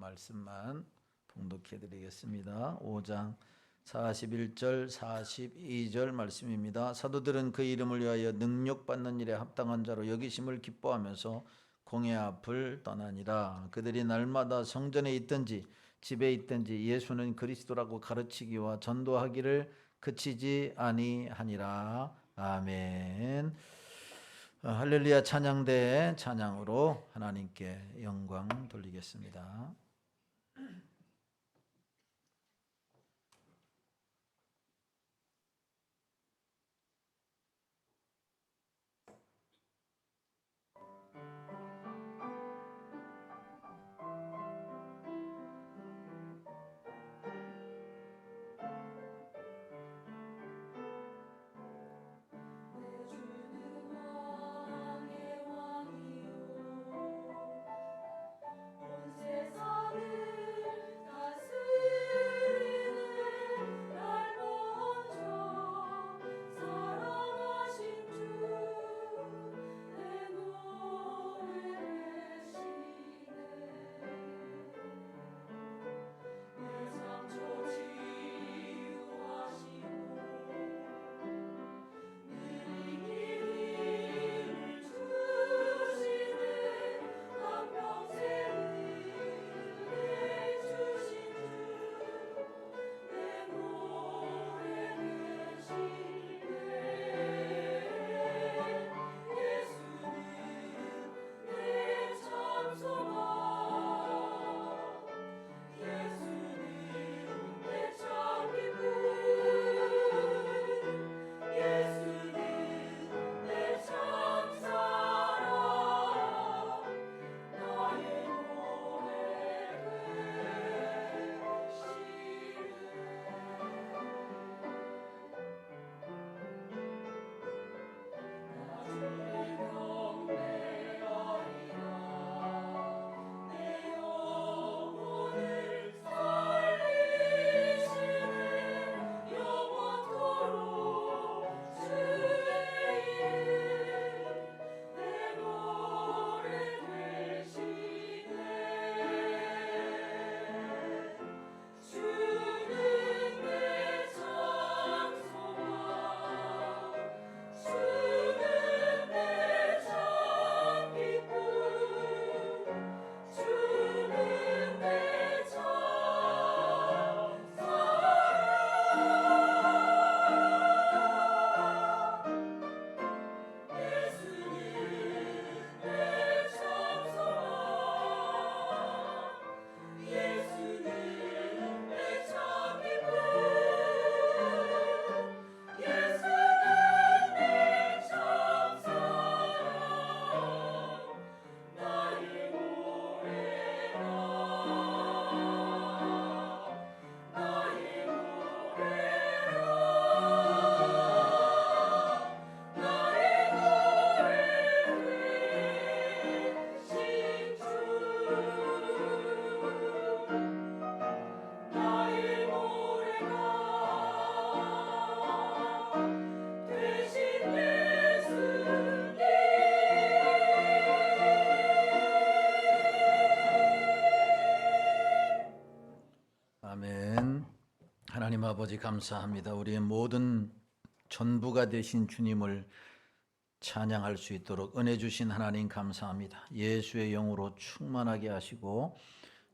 말씀만 봉독해 드리겠습니다. 5장 41절 42절 말씀입니다. 사도들은 그 이름을 위하여 능력받는 일에 합당한 자로 여기심을 기뻐하면서 공회 앞을 떠나니라. 그들이 날마다 성전에 있든지 집에 있든지 예수는 그리스도라고 가르치기와 전도하기를 그치지 아니하니라. 아멘. 할렐루야. 찬양대의 찬양으로 하나님께 영광 돌리겠습니다. 아멘. 하나님 아버지 감사합니다. 우리의 모든 전부가 되신 주님을 찬양할 수 있도록 은혜 주신 하나님 감사합니다. 예수의 영으로 충만하게 하시고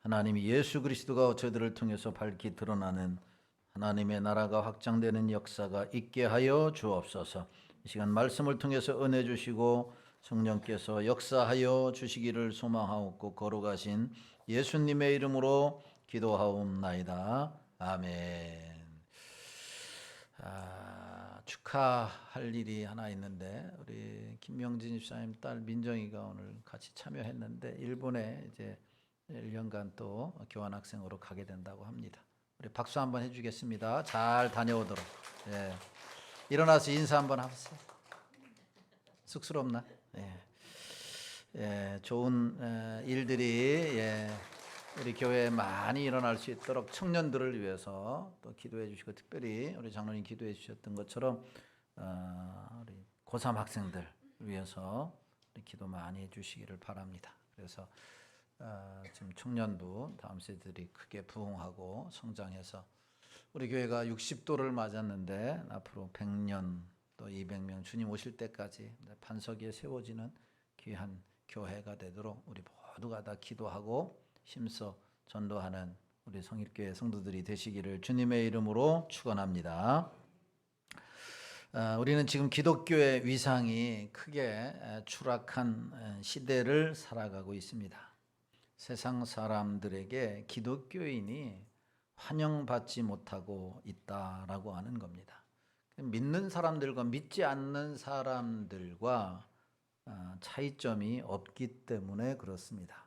하나님이 예수 그리스도가 저희들을 통해서 밝히 드러나는 하나님의 나라가 확장되는 역사가 있게 하여 주옵소서. 이 시간 말씀을 통해서 은혜 주시고 성령께서 역사하여 주시기를 소망하옵고 거룩하신 예수님의 이름으로 기도하옵나이다. 아멘. 축하할 일이 하나 있는데 우리 김명진 집사님 딸 민정이가 오늘 같이 참여했는데 일본에 이제 1년간 또 교환학생으로 가게 된다고 합니다. 우리 박수 한번 해주겠습니다. 잘 다녀오도록. 예. 일어나서 인사 한번 하세요. 쑥스럽나? 예. 예, 좋은 일들이 우리 교회에 많이 일어날 수 있도록 청년들을 위해서 또 기도해 주시고 특별히 우리 장로님 기도해 주셨던 것처럼 우리 고3 학생들 위해서 우리 기도 많이 해 주시기를 바랍니다. 그래서 지금 청년부 다음 세대들이 크게 부흥하고 성장해서 우리 교회가 60도를 맞았는데 앞으로 100년 또 200명 주님 오실 때까지 반석 위에 세워지는 귀한 교회가 되도록 우리 모두가 다 기도하고 힘써 전도하는 우리 성일교회 성도들이 되시기를 주님의 이름으로 축원합니다. 우리는 지금 기독교의 위상이 크게 추락한 시대를 살아가고 있습니다. 세상 사람들에게 기독교인이 환영받지 못하고 있다라고 하는 겁니다. 믿는 사람들과 믿지 않는 사람들과 차이점이 없기 때문에 그렇습니다.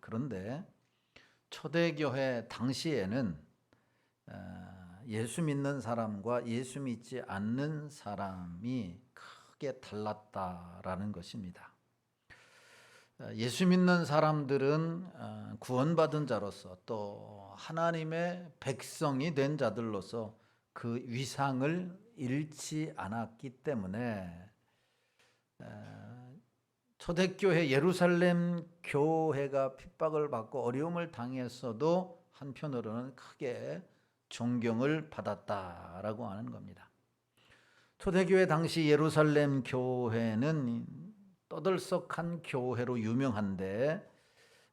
그런데 초대교회 당시에는 예수 믿는 사람과 예수 믿지 않는 사람이 크게 달랐다라는 것입니다. 예수 믿는 사람들은 구원받은 자로서 또 하나님의 백성이 된 자들로서 그 위상을 잃지 않았기 때문에 초대교회 예루살렘 교회가 핍박을 받고 어려움을 당했어도 한편으로는 크게 존경을 받았다라고 하는 겁니다. 초대교회 당시 예루살렘 교회는 떠들썩한 교회로 유명한데,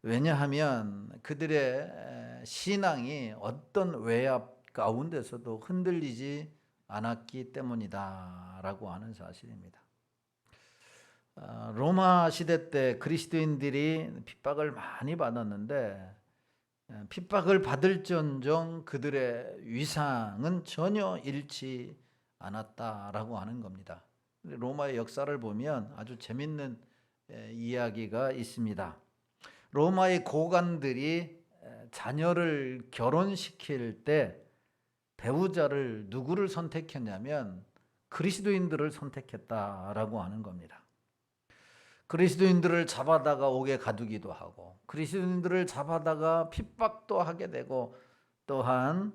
왜냐하면 그들의 신앙이 어떤 외압 가운데서도 흔들리지 않았기 때문이다라고 하는 사실입니다. 로마 시대 때 그리스도인들이 핍박을 많이 받았는데 핍박을 받을지언정 그들의 위상은 전혀 잃지 않았다라고 하는 겁니다. 로마의 역사를 보면 아주 재밌는 이야기가 있습니다. 로마의 고관들이 자녀를 결혼시킬 때 배우자를 누구를 선택했냐면 그리스도인들을 선택했다라고 하는 겁니다. 그리스도인들을 잡아다가 옥에 가두기도 하고 그리스도인들을 잡아다가 핍박도 하게 되고 또한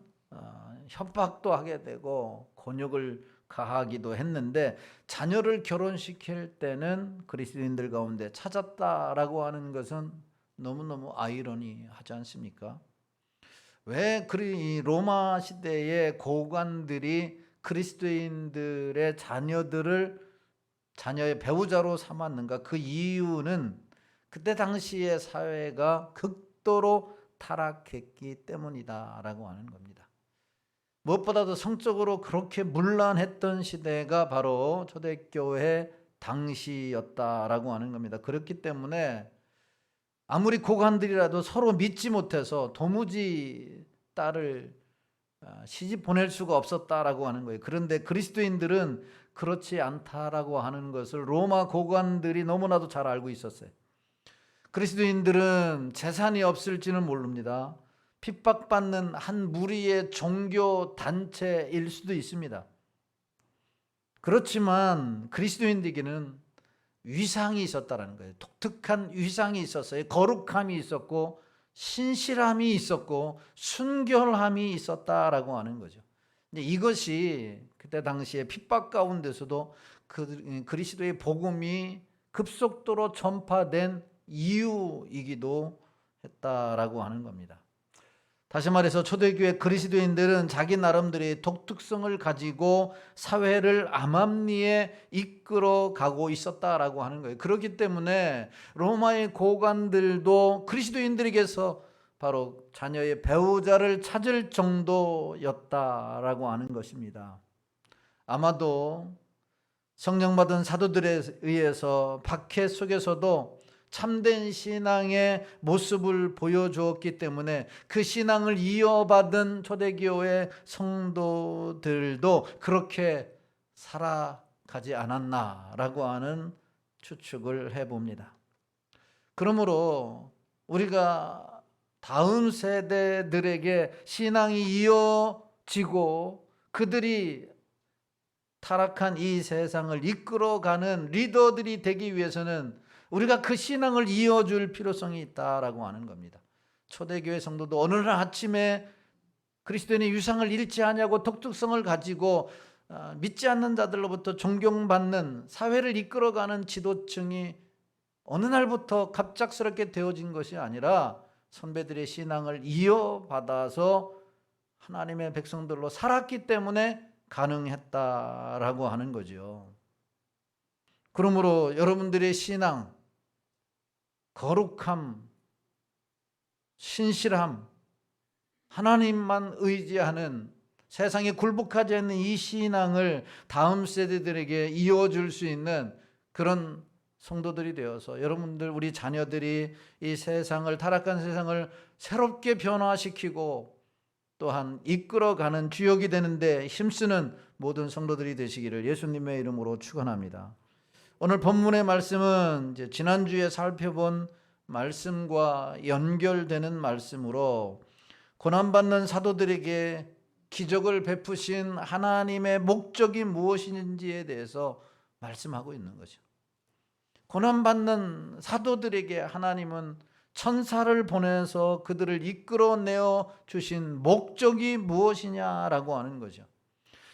협박도 하게 되고 곤욕을 가하기도 했는데, 자녀를 결혼시킬 때는 그리스도인들 가운데 찾았다라고 하는 것은 너무너무 아이러니하지 않습니까? 왜 로마 시대의 고관들이 그리스도인들의 자녀의 배우자로 삼았는가? 그 이유는 그때 당시의 사회가 극도로 타락했기 때문이다라고 하는 겁니다. 무엇보다도 성적으로 그렇게 문란했던 시대가 바로 초대교회 당시였다라고 하는 겁니다. 그렇기 때문에 아무리 고관들이라도 서로 믿지 못해서 도무지 딸을 시집 보낼 수가 없었다라고 하는 거예요. 그런데 그리스도인들은 그렇지 않다라고 하는 것을 로마 고관들이 너무나도 잘 알고 있었어요. 그리스도인들은 재산이 없을지는 모릅니다. 핍박받는 한 무리의 종교 단체일 수도 있습니다. 그렇지만 그리스도인들에게는 위상이 있었다는 거예요. 독특한 위상이 있었어요. 거룩함이 있었고 신실함이 있었고 순결함이 있었다라고 하는 거죠. 이것이 그때 당시에 핍박 가운데서도 그리스도의 복음이 급속도로 전파된 이유이기도 했다라고 하는 겁니다. 다시 말해서 초대교회 그리스도인들은 자기 나름대로의 독특성을 가지고 사회를 암암리에 이끌어 가고 있었다라고 하는 거예요. 그렇기 때문에 로마의 고관들도 그리스도인들에게서 바로 자녀의 배우자를 찾을 정도였다라고 하는 것입니다. 아마도 성령받은 사도들에 의해서 박해 속에서도 참된 신앙의 모습을 보여주었기 때문에 그 신앙을 이어받은 초대교회 성도들도 그렇게 살아가지 않았나라고 하는 추측을 해봅니다. 그러므로 우리가 다음 세대들에게 신앙이 이어지고 그들이 타락한 이 세상을 이끌어가는 리더들이 되기 위해서는 우리가 그 신앙을 이어줄 필요성이 있다라고 하는 겁니다. 초대교회 성도도 어느 날 아침에 그리스도인의 유상을 잃지 않냐고 독특성을 가지고 믿지 않는 자들로부터 존경받는 사회를 이끌어가는 지도층이 어느 날부터 갑작스럽게 되어진 것이 아니라 선배들의 신앙을 이어받아서 하나님의 백성들로 살았기 때문에 가능했다라고 하는 거죠. 그러므로 여러분들의 신앙, 거룩함, 신실함, 하나님만 의지하는 세상에 굴복하지 않는 이 신앙을 다음 세대들에게 이어줄 수 있는 그런 성도들이 되어서 여러분들, 우리 자녀들이 이 세상을, 타락한 세상을 새롭게 변화시키고 또한 이끌어가는 주역이 되는데 힘쓰는 모든 성도들이 되시기를 예수님의 이름으로 축원합니다. 오늘 본문의 말씀은 이제 지난주에 살펴본 말씀과 연결되는 말씀으로 고난받는 사도들에게 기적을 베푸신 하나님의 목적이 무엇인지에 대해서 말씀하고 있는 거죠. 고난받는 사도들에게 하나님은 천사를 보내서 그들을 이끌어내어 주신 목적이 무엇이냐라고 하는 거죠.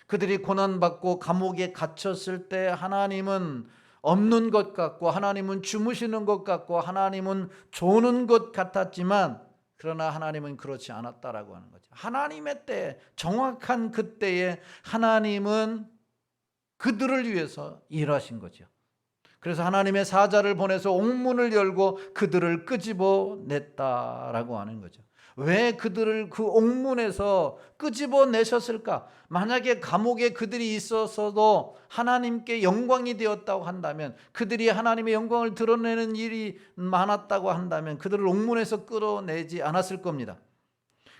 그들이 고난받고 감옥에 갇혔을 때 하나님은 없는 것 같고 하나님은 주무시는 것 같고 하나님은 조는 것 같았지만 그러나 하나님은 그렇지 않았다라고 하는 거죠. 하나님의 때, 정확한 그때에 하나님은 그들을 위해서 일하신 거죠. 그래서 하나님의 사자를 보내서 옥문을 열고 그들을 끄집어냈다라고 하는 거죠. 왜 그들을 그 옥문에서 끄집어내셨을까? 만약에 감옥에 그들이 있었어도 하나님께 영광이 되었다고 한다면, 그들이 하나님의 영광을 드러내는 일이 많았다고 한다면 그들을 옥문에서 끌어내지 않았을 겁니다.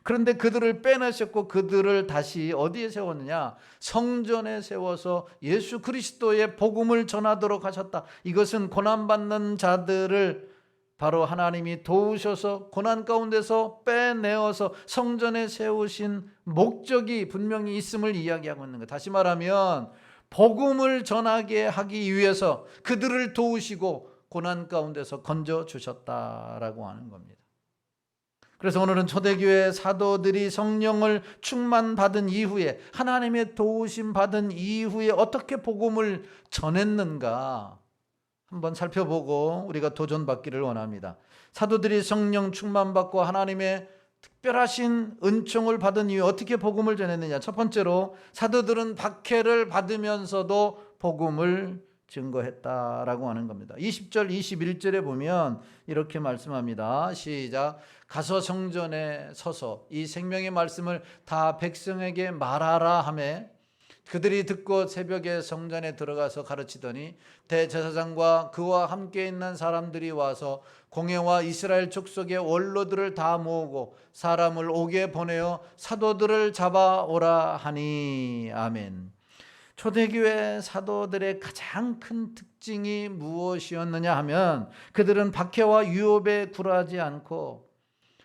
그런데 그들을 빼내셨고 그들을 다시 어디에 세웠느냐? 성전에 세워서 예수 그리스도의 복음을 전하도록 하셨다. 이것은 고난받는 자들을 바로 하나님이 도우셔서 고난 가운데서 빼내어서 성전에 세우신 목적이 분명히 있음을 이야기하고 있는 거예요. 다시 말하면 복음을 전하게 하기 위해서 그들을 도우시고 고난 가운데서 건져주셨다라고 하는 겁니다. 그래서 오늘은 초대교회 사도들이 성령을 충만받은 이후에, 하나님의 도우심 받은 이후에 어떻게 복음을 전했는가 한번 살펴보고 우리가 도전받기를 원합니다. 사도들이 성령 충만받고 하나님의 특별하신 은총을 받은 이후에 어떻게 복음을 전했느냐. 첫 번째로 사도들은 박해를 받으면서도 복음을 증거했다라고 하는 겁니다. 20절 21절에 보면 이렇게 말씀합니다. 시작. 가서 성전에 서서 이 생명의 말씀을 다 백성에게 말하라 하매 그들이 듣고 새벽에 성전에 들어가서 가르치더니 대제사장과 그와 함께 있는 사람들이 와서 공회와 이스라엘 족속의 원로들을 다 모으고 사람을 옥에 보내어 사도들을 잡아오라 하니. 아멘. 초대교회 사도들의 가장 큰 특징이 무엇이었느냐 하면 그들은 박해와 유혹에 굴하지 않고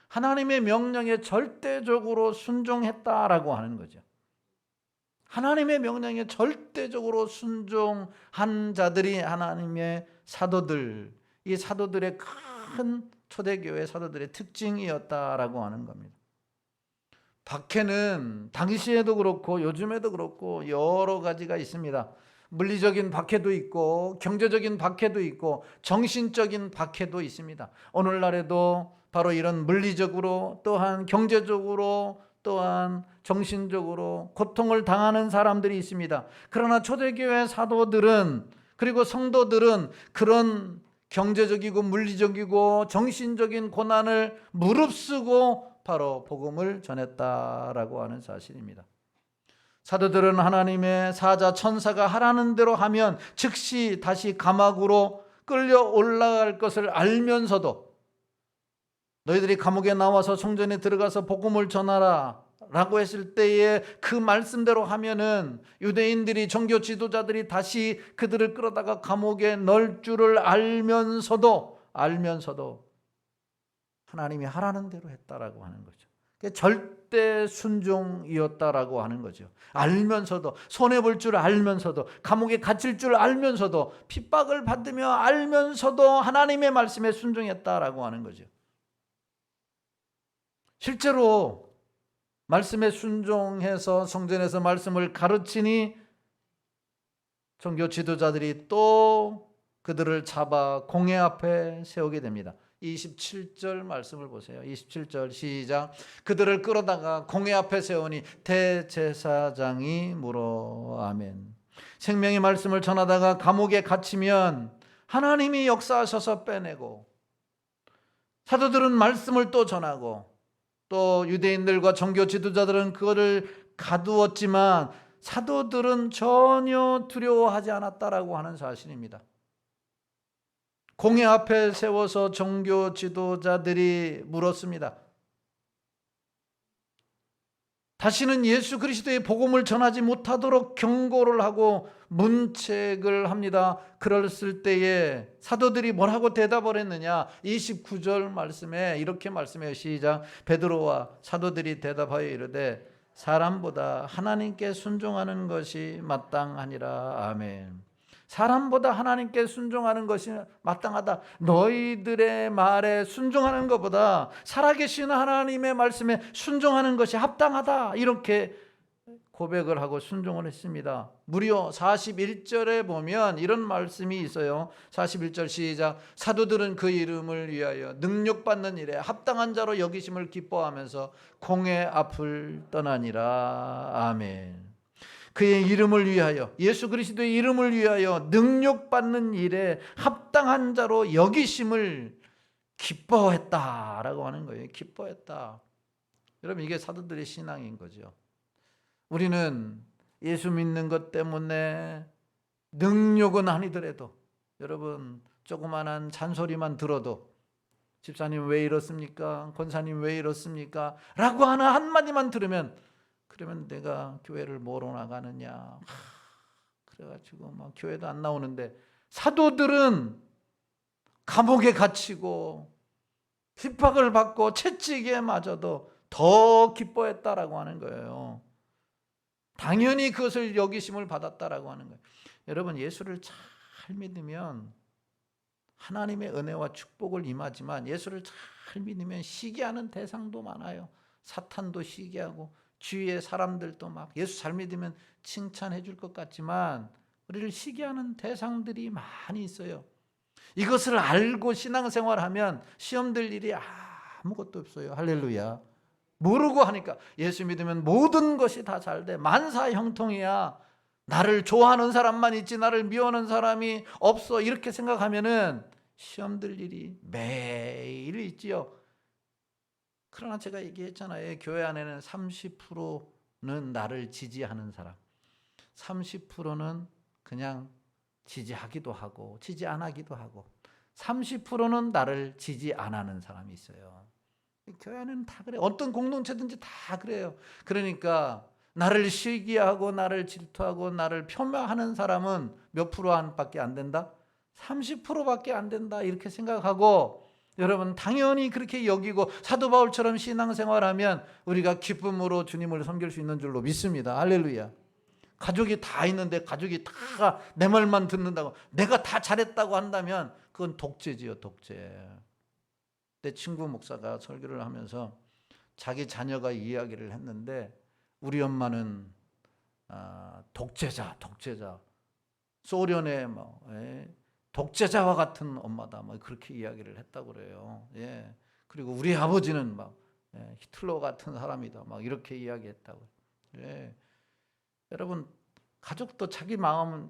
하나님의 명령에 절대적으로 순종했다라고 하는 거죠. 하나님의 명령에 절대적으로 순종한 자들이 하나님의 사도들, 이 사도들의 큰 초대교회 사도들의 특징이었다라고 하는 겁니다. 박해는 당시에도 그렇고 요즘에도 그렇고 여러 가지가 있습니다. 물리적인 박해도 있고 경제적인 박해도 있고 정신적인 박해도 있습니다. 오늘날에도 바로 이런 물리적으로 또한 경제적으로 또한 정신적으로 고통을 당하는 사람들이 있습니다. 그러나 초대교회 사도들은 그리고 성도들은 그런 경제적이고 물리적이고 정신적인 고난을 무릅쓰고 바로 복음을 전했다라고 하는 사실입니다. 사도들은 하나님의 사자 천사가 하라는 대로 하면 즉시 다시 감옥으로 끌려 올라갈 것을 알면서도 너희들이 감옥에 나와서 성전에 들어가서 복음을 전하라 라고 했을 때에 그 말씀대로 하면은 유대인들이 종교 지도자들이 다시 그들을 끌어다가 감옥에 넣을 줄을 알면서도 하나님이 하라는 대로 했다라고 하는 거죠. 절대 순종이었다라고 하는 거죠. 알면서도, 손해볼 줄 알면서도, 감옥에 갇힐 줄 알면서도, 핍박을 받으며 알면서도 하나님의 말씀에 순종했다라고 하는 거죠. 실제로 말씀에 순종해서 성전에서 말씀을 가르치니 종교 지도자들이 또 그들을 잡아 공회 앞에 세우게 됩니다. 27절 말씀을 보세요. 27절 시작. 그들을 끌어다가 공회 앞에 세우니 대제사장이 물어. 아멘. 생명의 말씀을 전하다가 감옥에 갇히면 하나님이 역사하셔서 빼내고, 사도들은 말씀을 또 전하고, 또 유대인들과 종교 지도자들은 그거를 가두었지만 사도들은 전혀 두려워하지 않았다라고 하는 사실입니다. 공회 앞에 세워서 종교 지도자들이 물었습니다. 다시는 예수 그리스도의 복음을 전하지 못하도록 경고를 하고 문책을 합니다. 그랬을 때에 사도들이 뭐라고 대답을 했느냐? 29절 말씀에 이렇게 말씀해요. 시작. 베드로와 사도들이 대답하여 이르되 사람보다 하나님께 순종하는 것이 마땅하니라. 아멘. 사람보다 하나님께 순종하는 것이 마땅하다. 너희들의 말에 순종하는 것보다 살아계신 하나님의 말씀에 순종하는 것이 합당하다. 이렇게 고백을 하고 순종을 했습니다. 무려 41절에 보면 이런 말씀이 있어요. 41절 시작. 사도들은 그 이름을 위하여 능력받는 일에 합당한 자로 여기심을 기뻐하면서 공회 앞을 떠나니라. 아멘. 그의 이름을 위하여, 예수 그리스도의 이름을 위하여 능력받는 일에 합당한 자로 여기심을 기뻐했다라고 하는 거예요. 기뻐했다. 여러분, 이게 사도들의 신앙인 거죠. 우리는 예수 믿는 것 때문에 능력은 아니더라도, 여러분, 조그만한 잔소리만 들어도 집사님 왜 이렇습니까? 권사님 왜 이렇습니까? 라고 하는 한마디만 들으면, 그러면 내가 교회를 뭐로 나가느냐, 그래가지고 막 교회도 안 나오는데, 사도들은 감옥에 갇히고 핍박을 받고 채찍에 맞아도 더 기뻐했다라고 하는 거예요. 당연히 그것을 여기심을 받았다라고 하는 거예요. 여러분, 예수를 잘 믿으면 하나님의 은혜와 축복을 임하지만, 예수를 잘 믿으면 시기하는 대상도 많아요. 사탄도 시기하고 주위의 사람들도 막 예수 잘 믿으면 칭찬해 줄 것 같지만 우리를 시기하는 대상들이 많이 있어요. 이것을 알고 신앙생활하면 시험 들 일이 아무것도 없어요. 할렐루야. 모르고 하니까, 예수 믿으면 모든 것이 다 잘 돼. 만사 형통이야. 나를 좋아하는 사람만 있지 나를 미워하는 사람이 없어. 이렇게 생각하면은 시험 들 일이 매일 있지요. 그러나 제가 얘기했잖아요. 교회 안에는 30%는 나를 지지하는 사람, 30%는 그냥 지지하기도 하고 지지 안 하기도 하고, 30%는 나를 지지 안 하는 사람이 있어요. 교회 안에는 다 그래요. 어떤 공동체든지 다 그래요. 그러니까 나를 시기하고 나를 질투하고 나를 폄하하는 사람은 몇 프로밖에 안 된다? 30%밖에 안 된다. 이렇게 생각하고, 여러분, 당연히 그렇게 여기고 사도 바울처럼 신앙생활하면 우리가 기쁨으로 주님을 섬길 수 있는 줄로 믿습니다. 할렐루야. 가족이 다 있는데 가족이 다 내 말만 듣는다고, 내가 다 잘했다고 한다면 그건 독재지요, 독재. 내 친구 목사가 설교를 하면서 자기 자녀가 이야기를 했는데, 우리 엄마는 독재자, 소련의 독재자와 같은 엄마다, 그렇게 이야기를 했다고 그래요. 예. 그리고 우리 아버지는 히틀러 같은 사람이다, 이렇게 이야기했다고. 예. 여러분, 가족도 자기 마음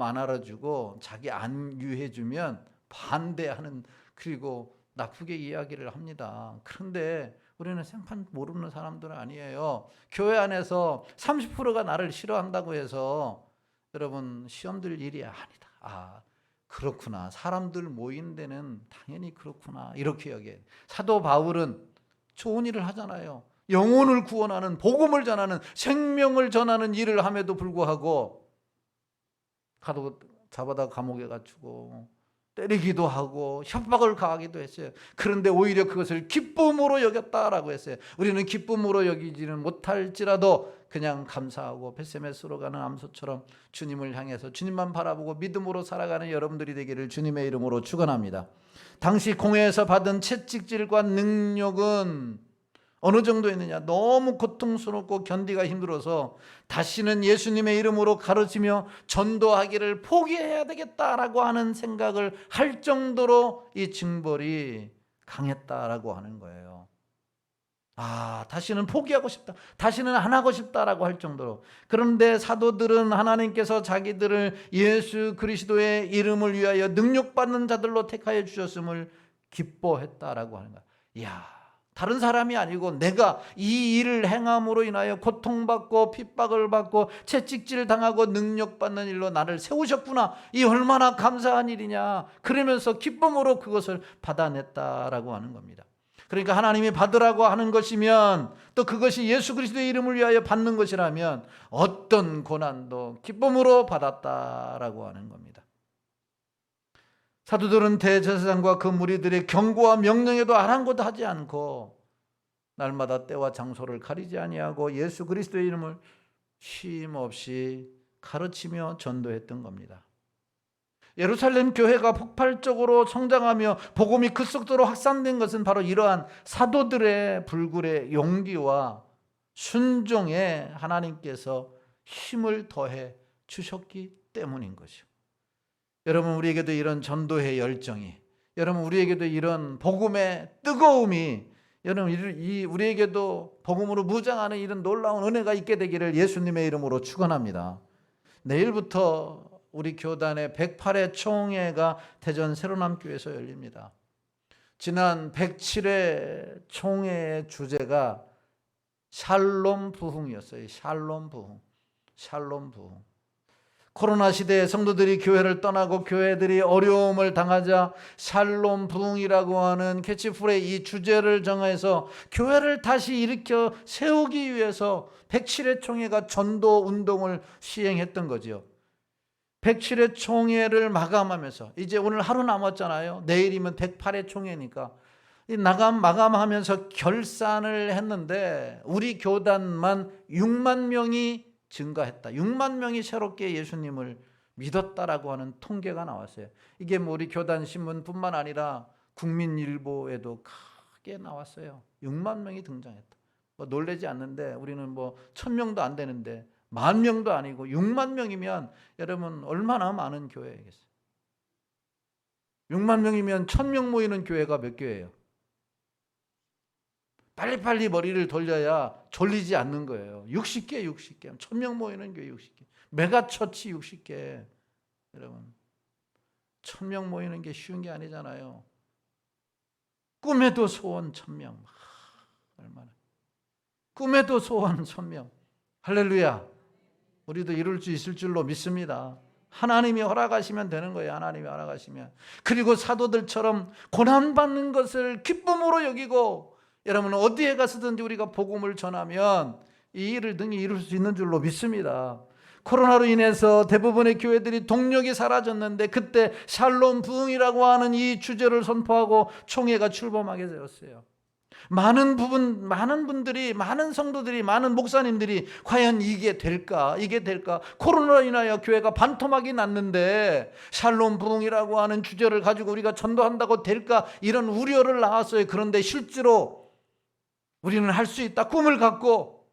안 알아주고 자기 안 유해주면 반대하는, 그리고 나쁘게 이야기를 합니다. 그런데 우리는 생판 모르는 사람들은 아니에요. 교회 안에서 30%가 나를 싫어한다고 해서 여러분 시험 들 일이 아니다. 그렇구나. 사람들 모인 데는 당연히 그렇구나. 이렇게 여기에요. 사도 바울은 좋은 일을 하잖아요. 영혼을 구원하는, 복음을 전하는, 생명을 전하는 일을 함에도 불구하고 잡아다 감옥에 갇히고 때리기도 하고 협박을 가하기도 했어요. 그런데 오히려 그것을 기쁨으로 여겼다라고 했어요. 우리는 기쁨으로 여기지는 못할지라도 그냥 감사하고 벳세메스로 가는 암소처럼 주님을 향해서 주님만 바라보고 믿음으로 살아가는 여러분들이 되기를 주님의 이름으로 축원합니다. 당시 공회에서 받은 채찍질과 능력은 어느 정도였느냐? 너무 고통스럽고 견디가 힘들어서 다시는 예수님의 이름으로 가르치며 전도하기를 포기해야 되겠다라고 하는 생각을 할 정도로 이 징벌이 강했다라고 하는 거예요. 다시는 포기하고 싶다, 다시는 안 하고 싶다라고 할 정도로. 그런데 사도들은 하나님께서 자기들을 예수 그리스도의 이름을 위하여 능력받는 자들로 택하여 주셨음을 기뻐했다라고 하는 거야. 이야, 다른 사람이 아니고 내가 이 일을 행함으로 인하여 고통받고 핍박을 받고 채찍질 당하고 능력받는 일로 나를 세우셨구나, 이 얼마나 감사한 일이냐, 그러면서 기쁨으로 그것을 받아냈다라고 하는 겁니다. 그러니까 하나님이 받으라고 하는 것이면, 또 그것이 예수 그리스도의 이름을 위하여 받는 것이라면 어떤 고난도 기쁨으로 받았다라고 하는 겁니다. 사도들은 대제사장과 그 무리들의 경고와 명령에도 아랑곳하지 않고 날마다 때와 장소를 가리지 아니하고 예수 그리스도의 이름을 쉼 없이 가르치며 전도했던 겁니다. 예루살렘 교회가 폭발적으로 성장하며 복음이 급속도로 확산된 것은 바로 이러한 사도들의 불굴의 용기와 순종에 하나님께서 힘을 더해 주셨기 때문인 것이요. 여러분, 우리에게도 이런 전도의 열정이, 여러분 우리에게도 이런 복음의 뜨거움이, 여러분 우리에게도 복음으로 무장하는 이런 놀라운 은혜가 있게 되기를 예수님의 이름으로 축원합니다. 내일부터 우리 교단의 108회 총회가 대전 새로남교회에서 열립니다. 지난 107회 총회의 주제가 샬롬 부흥이었어요. 샬롬 부흥. 샬롬 부흥. 코로나 시대에 성도들이 교회를 떠나고 교회들이 어려움을 당하자 샬롬 부흥이라고 하는 캐치프레이, 이 주제를 정해서 교회를 다시 일으켜 세우기 위해서 107회 총회가 전도 운동을 시행했던 거죠. 107회 총회를 마감하면서, 이제 오늘 하루 남았잖아요. 내일이면 108회 총회니까 마감하면서 결산을 했는데 우리 교단만 6만 명이 증가했다, 6만 명이 새롭게 예수님을 믿었다라고 하는 통계가 나왔어요. 이게 우리 교단 신문뿐만 아니라 국민일보에도 크게 나왔어요. 6만 명이 등장했다. 놀라지 않는데, 우리는 1000명도 안 되는데, 10,000명도 아니고 6만 명이면 여러분 얼마나 많은 교회겠어요? 6만 명이면 1000명 모이는 교회가 몇 교회예요? 빨리빨리 머리를 돌려야 졸리지 않는 거예요. 60개 1000명 모이는 교회 60개, 메가처치 60개. 여러분 1000명 모이는 게 쉬운 게 아니잖아요. 꿈에도 소원 1000명. 얼마나, 꿈에도 소원 1000명. 할렐루야. 우리도 이룰 수 있을 줄로 믿습니다. 하나님이 허락하시면 되는 거예요. 하나님이 허락하시면. 그리고 사도들처럼 고난받는 것을 기쁨으로 여기고, 여러분 어디에 가서든지 우리가 복음을 전하면 이 일을 등이 이룰 수 있는 줄로 믿습니다. 코로나로 인해서 대부분의 교회들이 동력이 사라졌는데, 그때 샬롬 부흥이라고 하는 이 주제를 선포하고 총회가 출범하게 되었어요. 많은 분들이, 많은 성도들이, 많은 목사님들이 과연 이게 될까? 코로나로 인하여 교회가 반토막이 났는데 샬롬 부흥이라고 하는 주제를 가지고 우리가 전도한다고 될까? 이런 우려를 낳았어요. 그런데 실제로 우리는 할 수 있다. 꿈을 갖고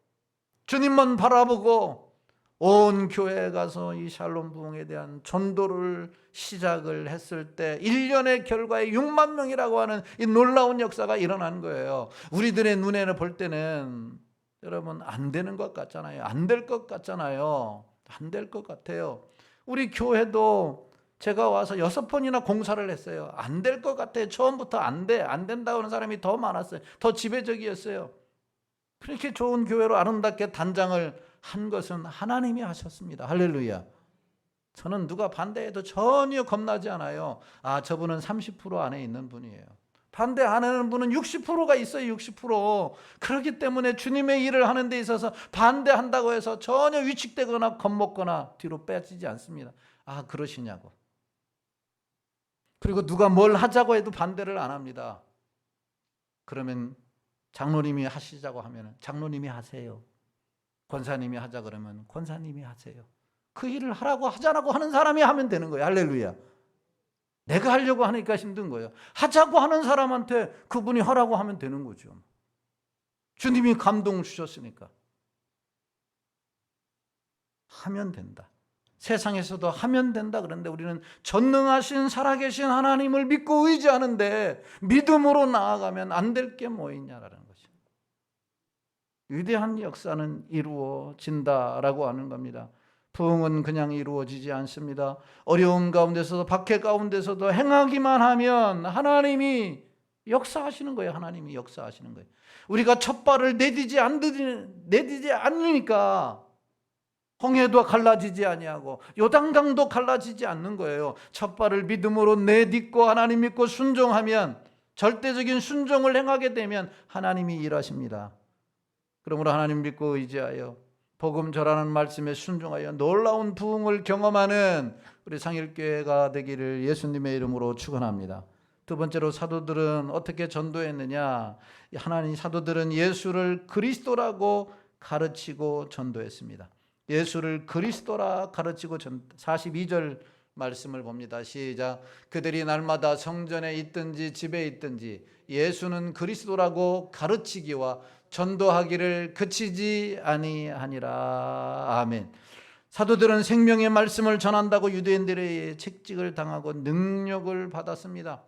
주님만 바라보고 온 교회에 가서 이 샬롬 부흥에 대한 전도를 시작을 했을 때 1년의 결과에 6만 명이라고 하는 이 놀라운 역사가 일어난 거예요. 우리들의 눈에는 볼 때는 여러분 안 되는 것 같잖아요. 안 될 것 같잖아요. 안 될 것 같아요. 우리 교회도 제가 와서 6번이나 공사를 했어요. 안 될 것 같아요. 처음부터 안 된다고 하는 사람이 더 많았어요. 더 지배적이었어요. 그렇게 좋은 교회로 아름답게 단장을 한 것은 하나님이 하셨습니다. 할렐루야. 저는 누가 반대해도 전혀 겁나지 않아요. 저분은 30% 안에 있는 분이에요. 반대 안 하는 분은 60%가 있어요. 60%. 그렇기 때문에 주님의 일을 하는 데 있어서 반대한다고 해서 전혀 위축되거나 겁먹거나 뒤로 빼지지 않습니다. 그러시냐고. 그리고 누가 뭘 하자고 해도 반대를 안 합니다. 그러면 장로님이 하시자고 하면 장로님이 하세요. 권사님이 하자 그러면 권사님이 하세요. 그 일을 하자라고 하는 사람이 하면 되는 거예요. 할렐루야. 내가 하려고 하니까 힘든 거예요. 하자고 하는 사람한테 그분이 하라고 하면 되는 거죠. 주님이 감동 주셨으니까 하면 된다. 세상에서도 하면 된다. 그런데 우리는 전능하신 살아계신 하나님을 믿고 의지하는데 믿음으로 나아가면 안 될 게 뭐 있냐라는 것이. 위대한 역사는 이루어진다라고 하는 겁니다. 부흥은 그냥 이루어지지 않습니다. 어려움 가운데서도 박해 가운데서도 행하기만 하면 하나님이 역사하시는 거예요. 하나님이 역사하시는 거예요. 우리가 첫 발을 내디지 않으니까 홍해도 갈라지지 아니하고 요단강도 갈라지지 않는 거예요. 첫 발을 믿음으로 내딛고 하나님 믿고 순종하면, 절대적인 순종을 행하게 되면 하나님이 일하십니다. 그러므로 하나님 믿고 의지하여 복음 전하는 말씀에 순종하여 놀라운 부흥을 경험하는 우리 상일교회가 되기를 예수님의 이름으로 축원합니다. 두 번째로 사도들은 어떻게 전도했느냐? 하나님 사도들은 예수를 그리스도라고 가르치고 전도했습니다. 예수를 그리스도라 가르치고 42절 말씀을 봅니다. 시작. 그들이 날마다 성전에 있든지 집에 있든지 예수는 그리스도라고 가르치기와 전도하기를 그치지 아니하니라. 아멘. 사도들은 생명의 말씀을 전한다고 유대인들의 채찍을 당하고 능력을 받았습니다.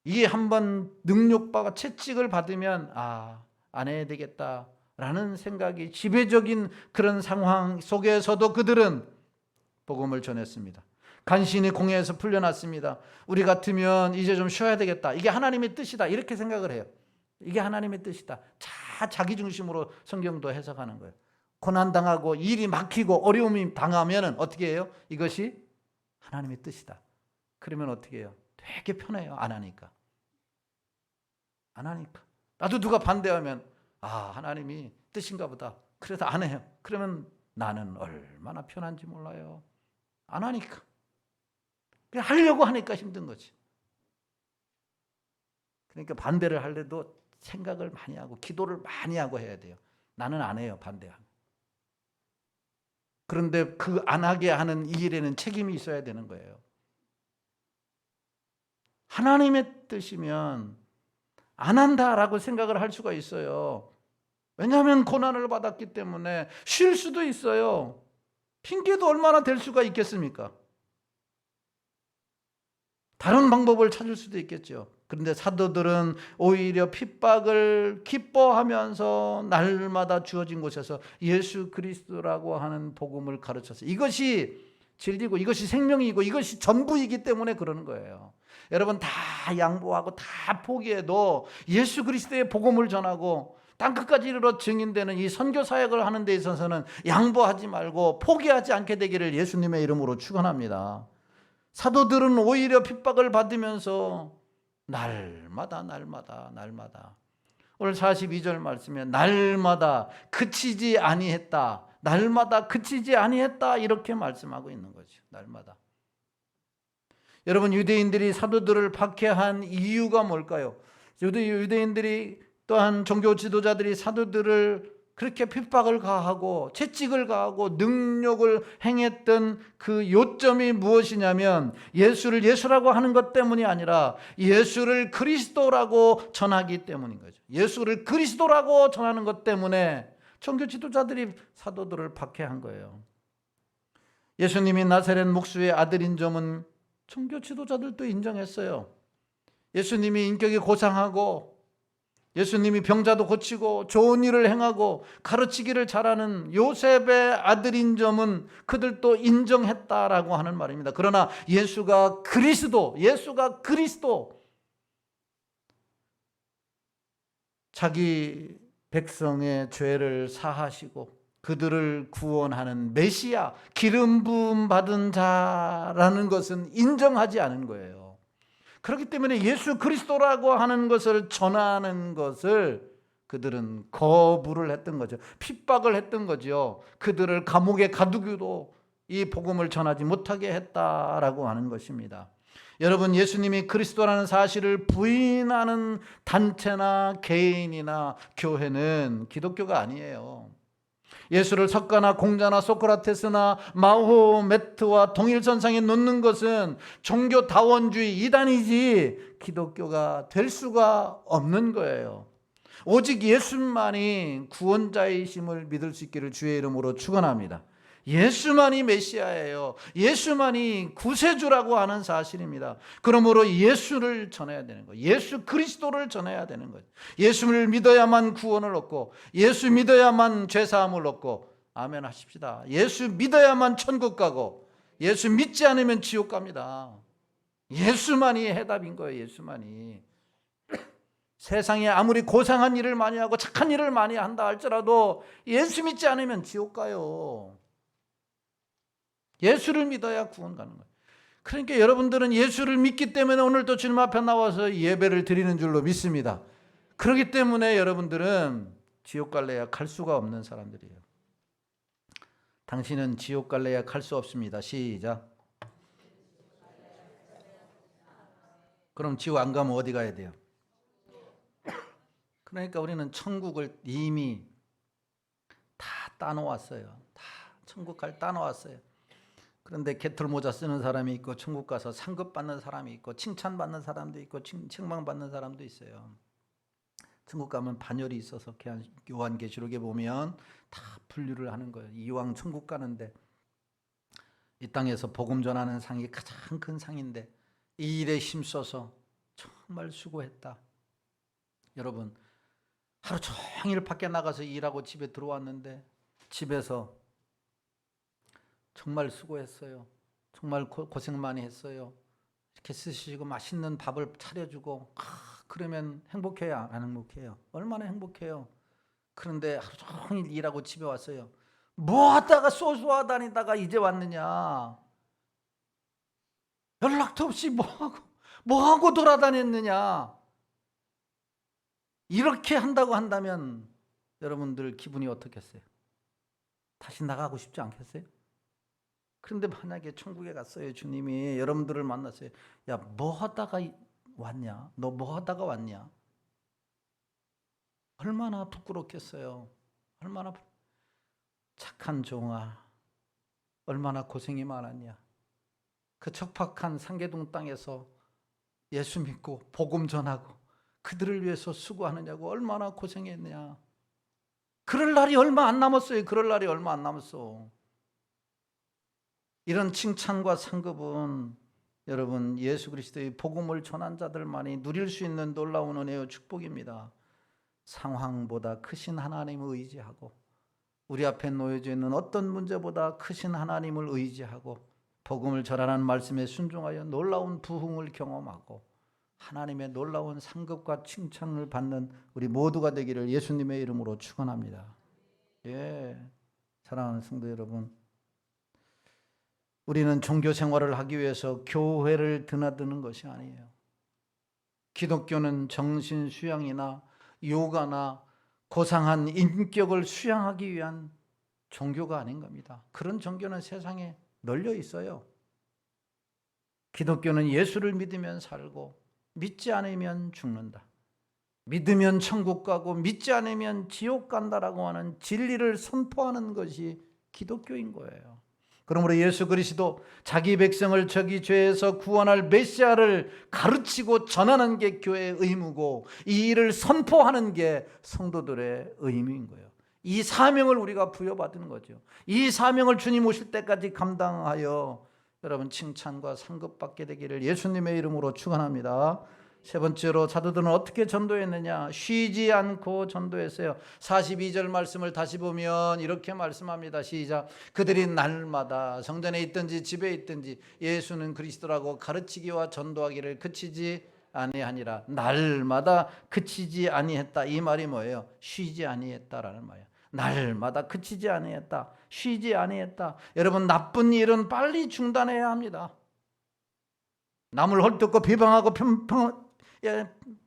이게 한번 능력받아 채찍을 받으면 안 해야 되겠다라는 생각이 지배적인 그런 상황 속에서도 그들은 복음을 전했습니다. 간신히 공회에서 풀려났습니다. 우리 같으면 이제 좀 쉬어야 되겠다. 이게 하나님의 뜻이다. 이렇게 생각을 해요. 이게 하나님의 뜻이다. 자기 중심으로 성경도 해석하는 거예요. 고난당하고 일이 막히고 어려움이 당하면 어떻게 해요? 이것이 하나님의 뜻이다. 그러면 어떻게 해요? 되게 편해요. 안 하니까. 나도 누가 반대하면 하나님이 뜻인가 보다. 그래서 안 해요. 그러면 나는 얼마나 편한지 몰라요. 안 하니까. 하려고 하니까 힘든 거지. 그러니까 반대를 하려도 생각을 많이 하고 기도를 많이 하고 해야 돼요. 나는 안 해요. 반대하면. 그런데 그 안 하게 하는 이 일에는 책임이 있어야 되는 거예요. 하나님의 뜻이면 안 한다라고 생각을 할 수가 있어요. 왜냐하면 고난을 받았기 때문에 쉴 수도 있어요. 핑계도 얼마나 될 수가 있겠습니까? 다른 방법을 찾을 수도 있겠죠. 그런데 사도들은 오히려 핍박을 기뻐하면서 날마다 주어진 곳에서 예수 그리스도라고 하는 복음을 가르쳤어요. 이것이 진리고 이것이 생명이고 이것이 전부이기 때문에 그러는 거예요. 여러분 다 양보하고 다 포기해도 예수 그리스도의 복음을 전하고 땅끝까지 이르러 증인되는 이 선교 사역을 하는 데 있어서는 양보하지 말고 포기하지 않게 되기를 예수님의 이름으로 축원합니다. 사도들은 오히려 핍박을 받으면서 날마다 오늘 42절 말씀에 날마다 그치지 아니했다. 날마다 그치지 아니했다. 이렇게 말씀하고 있는 거죠. 날마다. 여러분 유대인들이 사도들을 박해한 이유가 뭘까요? 유대인들이 또한 종교 지도자들이 사도들을 그렇게 핍박을 가하고 채찍을 가하고 능력을 행했던 그 요점이 무엇이냐면 예수를 예수라고 하는 것 때문이 아니라 예수를 그리스도라고 전하기 때문인 거죠. 예수를 그리스도라고 전하는 것 때문에 종교 지도자들이 사도들을 박해한 거예요. 예수님이 나사렛 목수의 아들인 점은 종교 지도자들도 인정했어요. 예수님이 인격이 고상하고 예수님이 병자도 고치고 좋은 일을 행하고 가르치기를 잘하는 요셉의 아들인 점은 그들도 인정했다라고 하는 말입니다. 그러나 예수가 그리스도, 자기 백성의 죄를 사하시고 그들을 구원하는 메시아, 기름 부음 받은 자라는 것은 인정하지 않은 거예요. 그렇기 때문에 예수 그리스도라고 하는 것을 전하는 것을 그들은 거부를 했던 거죠. 핍박을 했던 거죠. 그들을 감옥에 가두기도 이 복음을 전하지 못하게 했다라고 하는 것입니다. 여러분 예수님이 그리스도라는 사실을 부인하는 단체나 개인이나 교회는 기독교가 아니에요. 예수를 석가나 공자나 소크라테스나 마호메트와 동일선상에 놓는 것은 종교다원주의 이단이지 기독교가 될 수가 없는 거예요. 오직 예수만이 구원자이심을 믿을 수 있기를 주의 이름으로 축원합니다. 예수만이 메시아예요. 예수만이 구세주라고 하는 사실입니다. 그러므로 예수를 전해야 되는 거예요. 예수 그리스도를 전해야 되는 거예요. 예수를 믿어야만 구원을 얻고, 예수 믿어야만 죄사함을 얻고, 아멘 하십시다. 예수 믿어야만 천국 가고, 예수 믿지 않으면 지옥 갑니다. 예수만이 해답인 거예요. 예수만이. 세상에 아무리 고상한 일을 많이 하고 착한 일을 많이 한다 할지라도 예수 믿지 않으면 지옥 가요. 예수를 믿어야 구원 가는 거예요. 그러니까 여러분들은 예수를 믿기 때문에 오늘도 주님 앞에 나와서 예배를 드리는 줄로 믿습니다. 그렇기 때문에 여러분들은 지옥 갈래야 갈 수가 없는 사람들이에요. 당신은 지옥 갈래야 갈 수 없습니다. 시작. 그럼 지옥 안 가면 어디 가야 돼요? 그러니까 우리는 천국을 이미 다 따놓았어요. 다 천국 갈 따놓았어요. 그런데 개털모자 쓰는 사람이 있고, 천국 가서 상급 받는 사람이 있고, 칭찬받는 사람도 있고, 책망받는 사람도 있어요. 천국 가면 반열이 있어서 요한계시록에 보면 다 분류를 하는 거예요. 이왕 천국 가는데 이 땅에서 복음 전하는 상이 가장 큰 상인데 이 일에 힘써서 정말 수고했다. 여러분, 하루 종일 밖에 나가서 일하고 집에 들어왔는데 집에서 정말 수고했어요. 정말 고생 많이 했어요. 이렇게 쓰시고 맛있는 밥을 차려주고, 그러면 행복해요? 안 행복해요? 얼마나 행복해요? 그런데 하루 종일 일하고 집에 왔어요. 뭐 하다가 쏘쏘하다니다가 이제 왔느냐? 연락도 없이 뭐 하고 돌아다녔느냐? 이렇게 한다고 한다면 여러분들 기분이 어떻겠어요? 다시 나가고 싶지 않겠어요? 그런데 만약에 천국에 갔어요. 주님이 여러분들을 만났어요. 야, 뭐 하다가 왔냐? 너 뭐 하다가 왔냐? 얼마나 부끄럽겠어요. 얼마나 착한 종아, 얼마나 고생이 많았냐? 그 척박한 상계동 땅에서 예수 믿고 복음 전하고 그들을 위해서 수고하느냐고 얼마나 고생했느냐? 그럴 날이 얼마 안 남았어요. 그럴 날이 얼마 안 남았어. 이런 칭찬과 상급은 여러분 예수 그리스도의 복음을 전한 자들만이 누릴 수 있는 놀라운 은혜와 축복입니다. 상황보다 크신 하나님을 의지하고, 우리 앞에 놓여져 있는 어떤 문제보다 크신 하나님을 의지하고 복음을 전하는 말씀에 순종하여 놀라운 부흥을 경험하고 하나님의 놀라운 상급과 칭찬을 받는 우리 모두가 되기를 예수님의 이름으로 축원합니다. 예, 사랑하는 성도 여러분, 우리는 종교 생활을 하기 위해서 교회를 드나드는 것이 아니에요. 기독교는 정신 수양이나 요가나 고상한 인격을 수양하기 위한 종교가 아닌 겁니다. 그런 종교는 세상에 널려 있어요. 기독교는 예수를 믿으면 살고 믿지 않으면 죽는다. 믿으면 천국 가고 믿지 않으면 지옥 간다라고 하는 진리를 선포하는 것이 기독교인 거예요. 그러므로 예수 그리스도 자기 백성을 저기 죄에서 구원할 메시아를 가르치고 전하는 게 교회의 의무고, 이 일을 선포하는 게 성도들의 의무인 거예요. 이 사명을 우리가 부여받은 거죠. 이 사명을 주님 오실 때까지 감당하여 여러분 칭찬과 상급받게 되기를 예수님의 이름으로 축원합니다. 세 번째로 사도들은 어떻게 전도했느냐? 쉬지 않고 전도했어요. 42절 말씀을 다시 보면 이렇게 말씀합니다. 시작. 그들이 날마다 성전에 있든지 집에 있든지 예수는 그리스도라고 가르치기와 전도하기를 그치지 아니하니라. 날마다 그치지 아니했다. 이 말이 뭐예요? 쉬지 아니했다라는 말이에요. 날마다 그치지 아니했다. 쉬지 아니했다. 여러분, 나쁜 일은 빨리 중단해야 합니다. 남을 헐뜯고 비방하고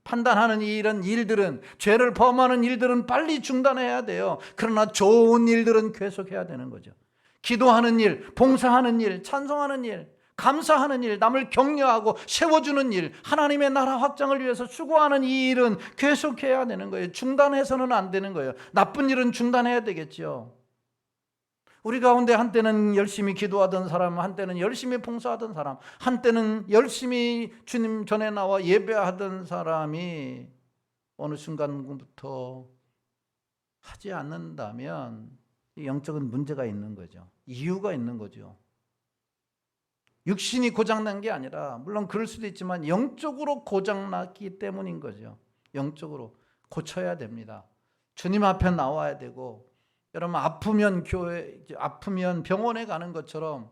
판단하는 이런 일들은, 죄를 범하는 일들은 빨리 중단해야 돼요. 그러나 좋은 일들은 계속해야 되는 거죠. 기도하는 일, 봉사하는 일, 찬송하는 일, 감사하는 일, 남을 격려하고 세워주는 일, 하나님의 나라 확장을 위해서 수고하는 이 일은 계속해야 되는 거예요. 중단해서는 안 되는 거예요. 나쁜 일은 중단해야 되겠죠. 우리 가운데 한때는 열심히 기도하던 사람, 한때는 열심히 봉사하던 사람, 한때는 열심히 주님 전에 나와 예배하던 사람이 어느 순간부터 하지 않는다면 영적인 문제가 있는 거죠. 이유가 있는 거죠. 육신이 고장난 게 아니라, 물론 그럴 수도 있지만 영적으로 고장났기 때문인 거죠. 영적으로 고쳐야 됩니다. 주님 앞에 나와야 되고, 여러분 아프면 아프면 병원에 가는 것처럼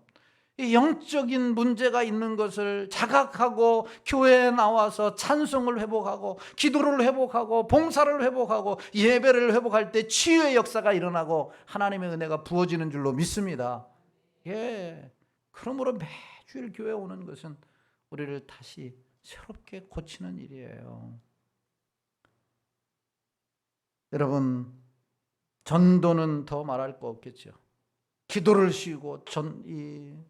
이 영적인 문제가 있는 것을 자각하고 교회에 나와서 찬송을 회복하고 기도를 회복하고 봉사를 회복하고 예배를 회복할 때 치유의 역사가 일어나고 하나님의 은혜가 부어지는 줄로 믿습니다. 예. 그러므로 매주일 교회에 오는 것은 우리를 다시 새롭게 고치는 일이에요. 여러분, 전도는 더 말할 거 없겠죠. 기도를 쉬고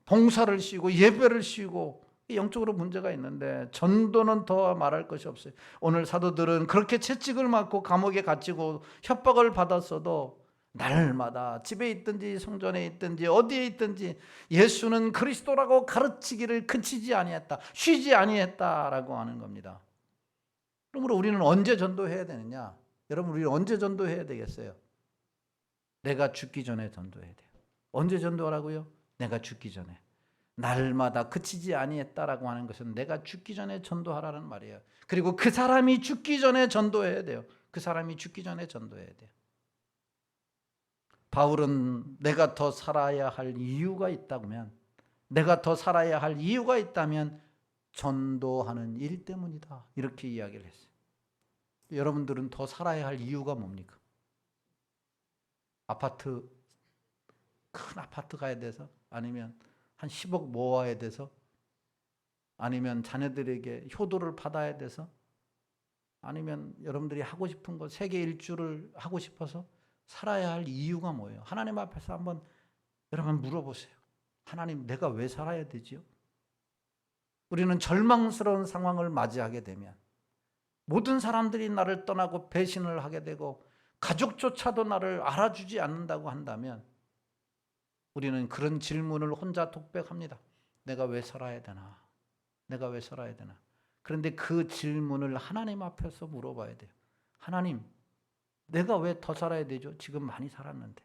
봉사를 쉬고 예배를 쉬고 영적으로 문제가 있는데 전도는 더 말할 것이 없어요. 오늘 사도들은 그렇게 채찍을 맞고 감옥에 갇히고 협박을 받았어도 날마다 집에 있든지 성전에 있든지 어디에 있든지 예수는 그리스도라고 가르치기를 그치지 아니했다, 쉬지 아니했다라고 하는 겁니다. 그러므로 우리는 언제 전도해야 되느냐? 여러분, 우리는 언제 전도해야 되겠어요? 내가 죽기 전에 전도해야 돼요. 언제 전도하라고요? 내가 죽기 전에. 날마다 그치지 아니했다라고 하는 것은 내가 죽기 전에 전도하라는 말이에요. 그리고 그 사람이 죽기 전에 전도해야 돼요. 그 사람이 죽기 전에 전도해야 돼요. 바울은 내가 더 살아야 할 이유가 있다면, 내가 더 살아야 할 이유가 있다면 전도하는 일 때문이다, 이렇게 이야기를 했어요. 여러분들은 더 살아야 할 이유가 뭡니까? 큰 아파트 가야 돼서? 아니면 한 10억 모아야 돼서? 아니면 자녀들에게 효도를 받아야 돼서? 아니면 여러분들이 하고 싶은 거 세계 일주를 하고 싶어서? 살아야 할 이유가 뭐예요? 하나님 앞에서 한번 여러분 물어보세요. 하나님, 내가 왜 살아야 되지요? 우리는 절망스러운 상황을 맞이하게 되면, 모든 사람들이 나를 떠나고 배신을 하게 되고 가족조차도 나를 알아주지 않는다고 한다면 우리는 그런 질문을 혼자 독백합니다. 내가 왜 살아야 되나? 내가 왜 살아야 되나? 그런데 그 질문을 하나님 앞에서 물어봐야 돼요. 하나님, 내가 왜 더 살아야 되죠? 지금 많이 살았는데.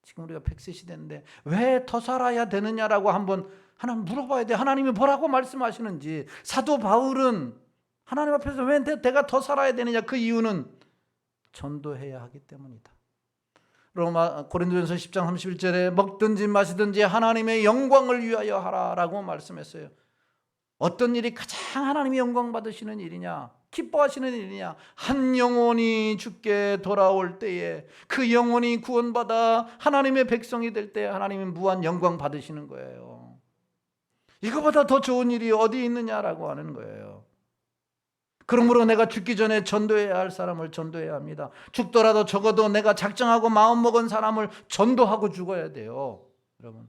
지금 우리가 100세 시대인데 왜 더 살아야 되느냐라고 한번 하나님 물어봐야 돼요. 하나님이 뭐라고 말씀하시는지. 사도 바울은 하나님 앞에서 왜 내가 더 살아야 되느냐? 그 이유는 전도해야 하기 때문이다. 고린도전서 10장 31절에 먹든지 마시든지 하나님의 영광을 위하여 하라라고 말씀했어요. 어떤 일이 가장 하나님이 영광 받으시는 일이냐? 기뻐하시는 일이냐? 한 영혼이 주께 돌아올 때에 그 영혼이 구원받아 하나님의 백성이 될 때 하나님이 무한 영광 받으시는 거예요. 이거보다 더 좋은 일이 어디 있느냐라고 하는 거예요. 그러므로 내가 죽기 전에 전도해야 할 사람을 전도해야 합니다. 죽더라도 적어도 내가 작정하고 마음먹은 사람을 전도하고 죽어야 돼요. 여러분,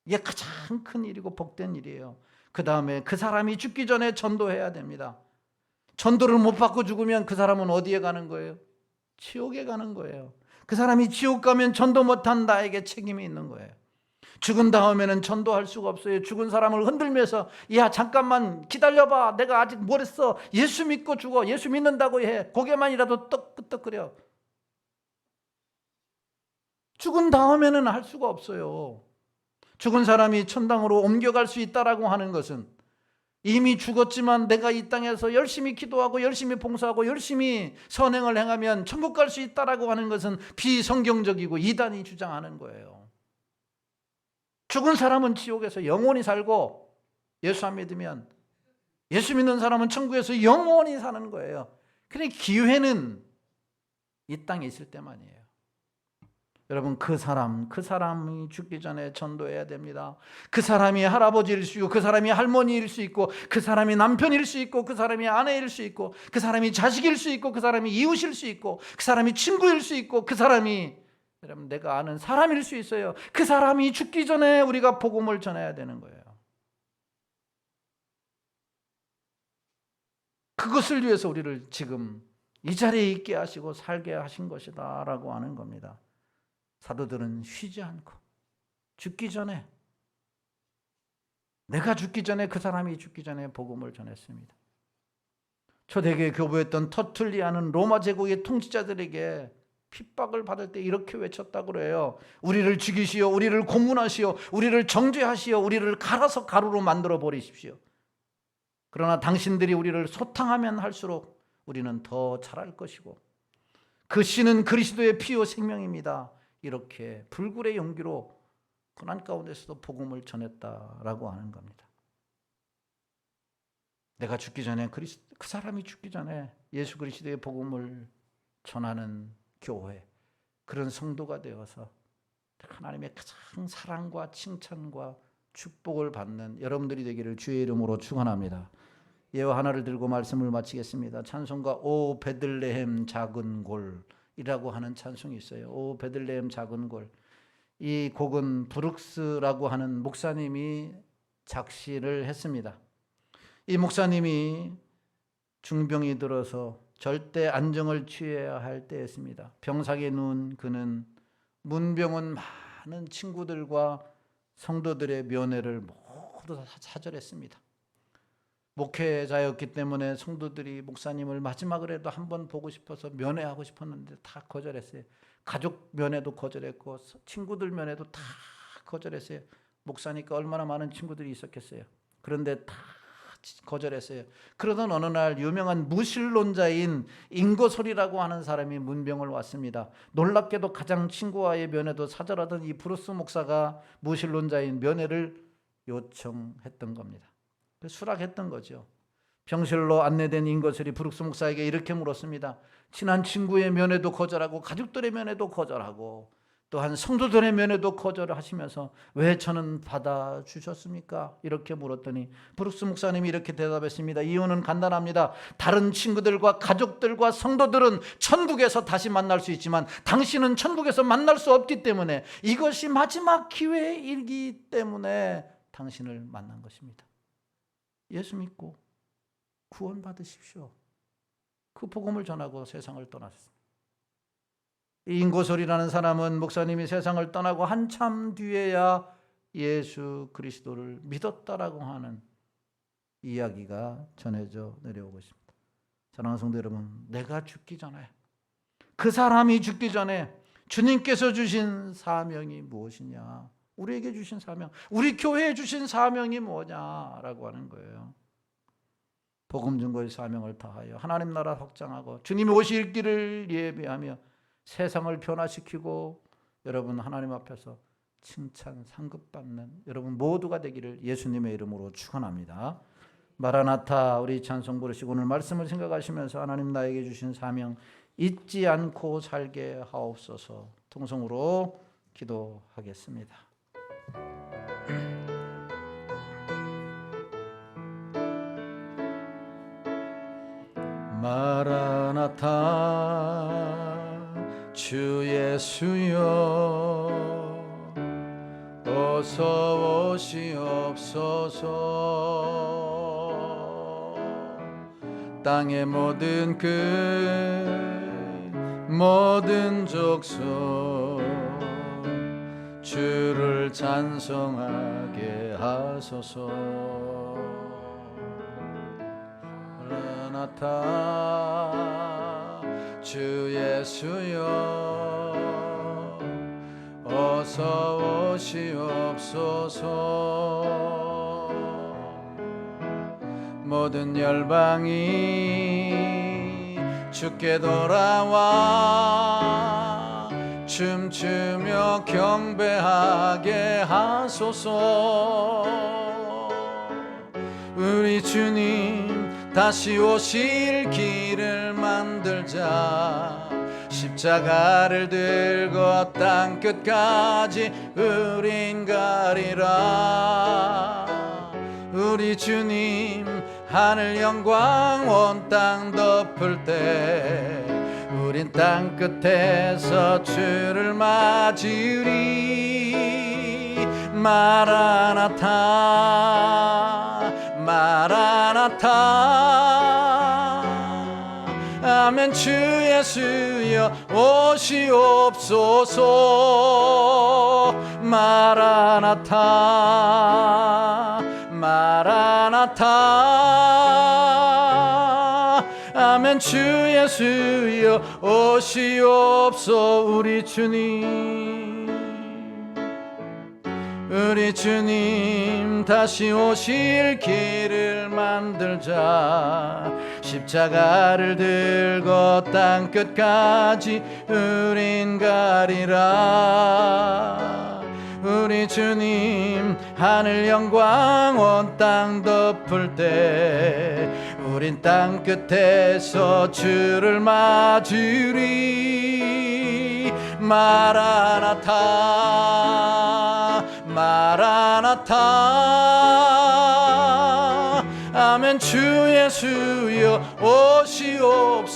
이게 가장 큰 일이고 복된 일이에요. 그 다음에 그 사람이 죽기 전에 전도해야 됩니다. 전도를 못 받고 죽으면 그 사람은 어디에 가는 거예요? 지옥에 가는 거예요. 그 사람이 지옥 가면 전도 못한 나에게 책임이 있는 거예요. 죽은 다음에는 전도할 수가 없어요. 죽은 사람을 흔들면서 야 잠깐만 기다려봐, 내가 아직 뭘 했어, 예수 믿고 죽어, 예수 믿는다고 해, 고개만이라도 떡떡거려. 죽은 다음에는 할 수가 없어요. 죽은 사람이 천당으로 옮겨갈 수 있다라고 하는 것은 이미 죽었지만 내가 이 땅에서 열심히 기도하고 열심히 봉사하고 열심히 선행을 행하면 천국 갈 수 있다라고 하는 것은 비성경적이고 이단이 주장하는 거예요. 죽은 사람은 지옥에서 영원히 살고 예수 안 믿으면, 예수 믿는 사람은 천국에서 영원히 사는 거예요. 그러니까 기회는 이 땅에 있을 때만이에요. 여러분, 그 사람이 죽기 전에 전도해야 됩니다. 그 사람이 할아버지일 수 있고, 그 사람이 할머니일 수 있고, 그 사람이 남편일 수 있고, 그 사람이 아내일 수 있고, 그 사람이 자식일 수 있고, 그 사람이 이웃일 수 있고, 그 사람이 친구일 수 있고, 그 사람이 여러분 내가 아는 사람일 수 있어요. 그 사람이 죽기 전에 우리가 복음을 전해야 되는 거예요. 그것을 위해서 우리를 지금 이 자리에 있게 하시고 살게 하신 것이다 라고 하는 겁니다. 사도들은 쉬지 않고 죽기 전에, 내가 죽기 전에 그 사람이 죽기 전에 복음을 전했습니다. 초대교회 교부였던 터툴리아는 로마 제국의 통치자들에게 핍박을 받을 때 이렇게 외쳤다고 그래요. 우리를 죽이시오, 우리를 고문하시오, 우리를 정죄하시오, 우리를 갈아서 가루로 만들어 버리십시오. 그러나 당신들이 우리를 소탕하면 할수록 우리는 더 잘할 것이고 그 씨는 그리스도의 피요 생명입니다. 이렇게 불굴의 용기로 고난 가운데서도 복음을 전했다라고 하는 겁니다. 내가 죽기 전에 그 사람이 죽기 전에 예수 그리스도의 복음을 전하는 교회, 그런 성도가 되어서 하나님의 가장 사랑과 칭찬과 축복을 받는 여러분들이 되기를 주의 이름으로 축원합니다. 예화 하나를 들고 말씀을 마치겠습니다. 찬송가 오 베들레헴 작은 골이라고 하는 찬송이 있어요. 오 베들레헴 작은 골. 이 곡은 브룩스라고 하는 목사님이 작시를 했습니다. 이 목사님이 중병이 들어서 절대 안정을 취해야 할 때였습니다. 병상에 누운 그는 문병원 많은 친구들과 성도들의 면회를 모두 다 사절했습니다. 목회자였기 때문에 성도들이 목사님을 마지막으로라도 한번 보고 싶어서 면회하고 싶었는데 다 거절했어요. 가족 면회도 거절했고 친구들 면회도 다 거절했어요. 목사니까 얼마나 많은 친구들이 있었겠어요. 그런데 다 거절했어요. 그러던 어느 날 유명한 무신론자인 인거솔이라고 하는 사람이 문병을 왔습니다. 놀랍게도 가장 친구와의 면회도 사절하던 이 브루스 목사가 무신론자인 면회를 요청했던 겁니다. 수락했던 거죠. 병실로 안내된 인거솔이 브룩스 목사에게 이렇게 물었습니다. 친한 친구의 면회도 거절하고 가족들의 면회도 거절하고 또한 성도들의 면회도 거절하시면서 왜 저는 받아주셨습니까? 이렇게 물었더니 브룩스 목사님이 이렇게 대답했습니다. 이유는 간단합니다. 다른 친구들과 가족들과 성도들은 천국에서 다시 만날 수 있지만 당신은 천국에서 만날 수 없기 때문에 이것이 마지막 기회이기 때문에 당신을 만난 것입니다. 예수 믿고 구원 받으십시오. 그 복음을 전하고 세상을 떠났습니다. 인고솔이라는 사람은 목사님이 세상을 떠나고 한참 뒤에야 예수 그리스도를 믿었다라고 하는 이야기가 전해져 내려오고 있습니다. 사랑하는 성도 여러분, 내가 죽기 전에, 그 사람이 죽기 전에 주님께서 주신 사명이 무엇이냐, 우리에게 주신 사명, 우리 교회에 주신 사명이 뭐냐라고 하는 거예요. 복음 증거의 사명을 다하여 하나님 나라 확장하고 주님이 오실 길을 예비하며 세상을 변화시키고 여러분 하나님 앞에서 칭찬 상급받는 여러분 모두가 되기를 예수님의 이름으로 축원합니다. 마라나타. 우리 찬송 부르시고 오늘 말씀을 생각하시면서 하나님 나에게 주신 사명 잊지 않고 살게 하옵소서. 통성으로 기도하겠습니다. 마라나타. 주 예수여 어서 오시옵소서. 땅의 모든 끝 모든 족속 주를 찬송하게 하소서. 마라나타. 주 예수여 어서 오시옵소서. 모든 열방이 주께 돌아와 춤추며 경배하게 하소서. 우리 주님 다시 오실 길을 만들자. 십자가를 들고 땅 끝까지 우린 가리라. 우리 주님 하늘 영광 온 땅 덮을 때 우린 땅 끝에서 주를 맞으리. 마라나타 마라나타. 아멘. 주 예수여 오시옵소서. 마라나타 마라나타. 아멘. 주 예수여 오시옵소. 우리 주님 다시 오실 길을 만들자. 십자가를 들고 땅 끝까지 우린 가리라. 우리 주님 하늘 영광 온 땅 덮을 때 우린 땅 끝에서 주를 맞으리. 마라나타 마라나타. 아멘. 주 예수여 오시옵소서.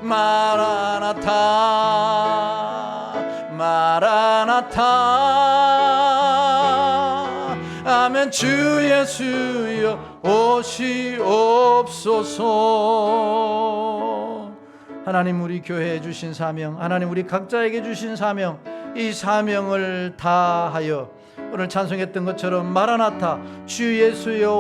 마라나타 마라나타. 아멘. 주 예수여 오시옵소서. 하나님 우리 교회에 주신 사명, 하나님 우리 각자에게 주신 사명, 이 사명을 다하여 오늘 찬송했던 것처럼 마라나타 주 예수여